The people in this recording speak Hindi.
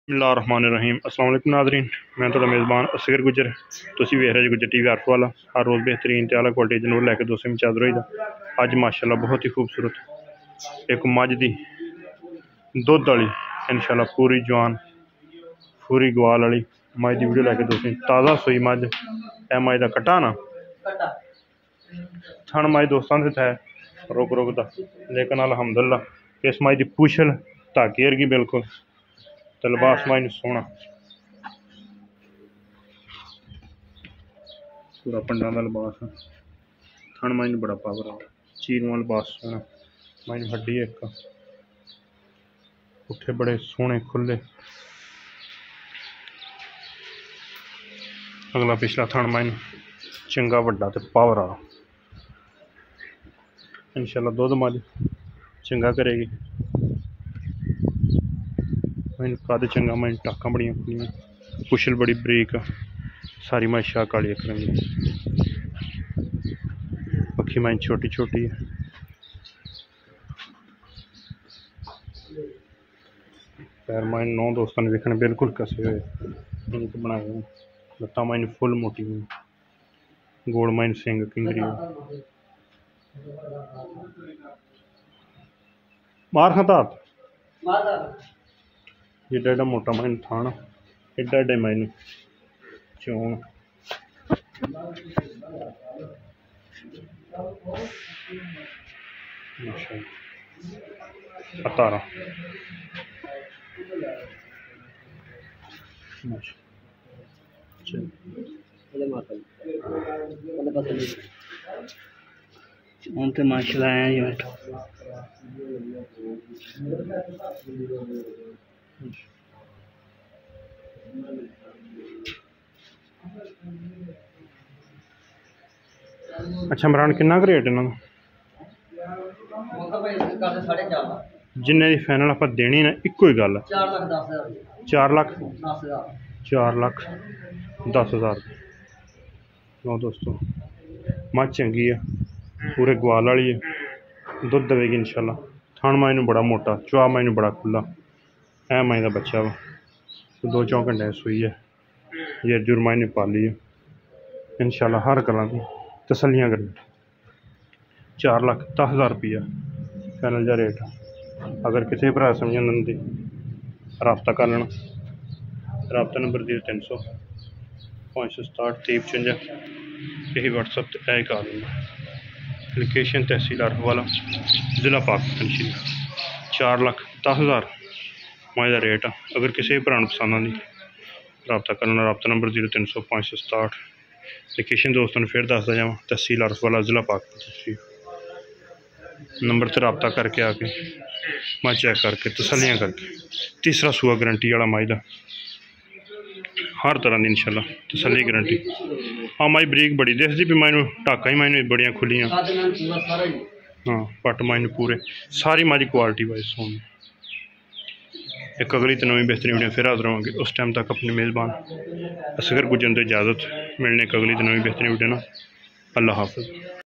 बिस्मिल्लाहिर्रहमानिर्रहीम। अस्सलाम वालेकुम नाज़रीन, मैं थोड़ा मेज़बान असगर गुजर। तुसीं वेख रहे जी गुजर टीवी अर्फ वाला। हर रोज़ बेहतरीन ते आला क्वालिटी दे नूर लैके दोस्तें में चादर होईदा। अज माशाअल्लाह बहुत ही खूबसूरत एक मझ दी दुध वाली इंशाअल्लाह पूरी जवान पूरी ग्वाल वाली मझ की वीडियो लैके दोस्तें ताज़ा सूई मझ ए मझ का कट्टा ना थन मझ दोस्तों से है रुक रुकदा, लेकिन अल्हम्दुलिल्लाह इस मझ की पुछल धागे वर्गी बिल्कुल तो लिबास मझ सोहना पूरा पंडा का लिबास थन मझ बड़ा पावर आ चीरवा लिबास सोहना मझ हड्डी एक पुट्ठे बड़े सोहने खुले अगला पिछला थन मझ चंगा वड्डा ते पावर आ इंशाअल्लाह दुध मझ चंगा करेगी। कद चंगा मझ टाका बड़िया खुलियां पुछल बड़ी बरीक सारी मझ शाह काली अखर की पखी मझ छोटी छोटी है। पैर मझ नौ दोस्तों ने देखने बिल्कुल कसे हुए बनाए लत्ता मझ फुल मोटी हुई गोल मझ सिंग किंगरी मार खतात एडा एडा मोटा मझ थान एडा एडे मझ चोन तारा माशाल्लाह अच्छा इमरान किन्ना रेट इन्हों जिन्ने की फाइनल आप देनी ना इको ही गल 4 लाख 10,000 लो दोस्तों मझ चंगी है पूरे ग्वाल वाली है दुध देगी इंशाल्लाह। थान मझ बड़ा मोटा चुआ मझ बड़ा खुला है मझ का बच्चा वा 2-4 घंटे सूई है ये जुर मझ ने पाली है इंशाल्लाह हर कलर की तसलियां कर 4,10,000 रुपया फाइनल जा रेट। अगर किसी भरा समझ दी रबता कर लेना रबता नंबर 0300 567 2355 यही व्हाट्सएप पर है कॉल लेना। लोकेशन तहसील अर्फ वाला ज़िला पाकिस्तान शरीफ 4,10,000 मझ का रेट। अगर किसी भरा पसंद आती रबता करना रबता नंबर 0300 567 लोकेशन दोस्तों ने फिर दसदा जावा तहसील अर्फ वाला ज़िला पाकिस्तान शरीफ नंबर से रबता करके आके मैं चेक करके तसलियां करके तीसरा सूआ गारंटी वाला मझ का हर तरह की इंशाल्लाह तसली गारंटी। हाँ मझ बरीक बड़ी दिखती भी मैं टाका ही मैं बड़िया खुलियां हाँ पट मझ पूरे सारी मझ क्वालिटी वाइज सोनी। एक अगली तो नवी बेहतरीन वीडियो फिर हाजिर होंगे उस टाइम तक अपनी मेज़बान असगर गुजर को इजाज़त मिलने एक अगली तो नवी बेहतरीन वीडियो ना। अल्लाह हाफ़िज़।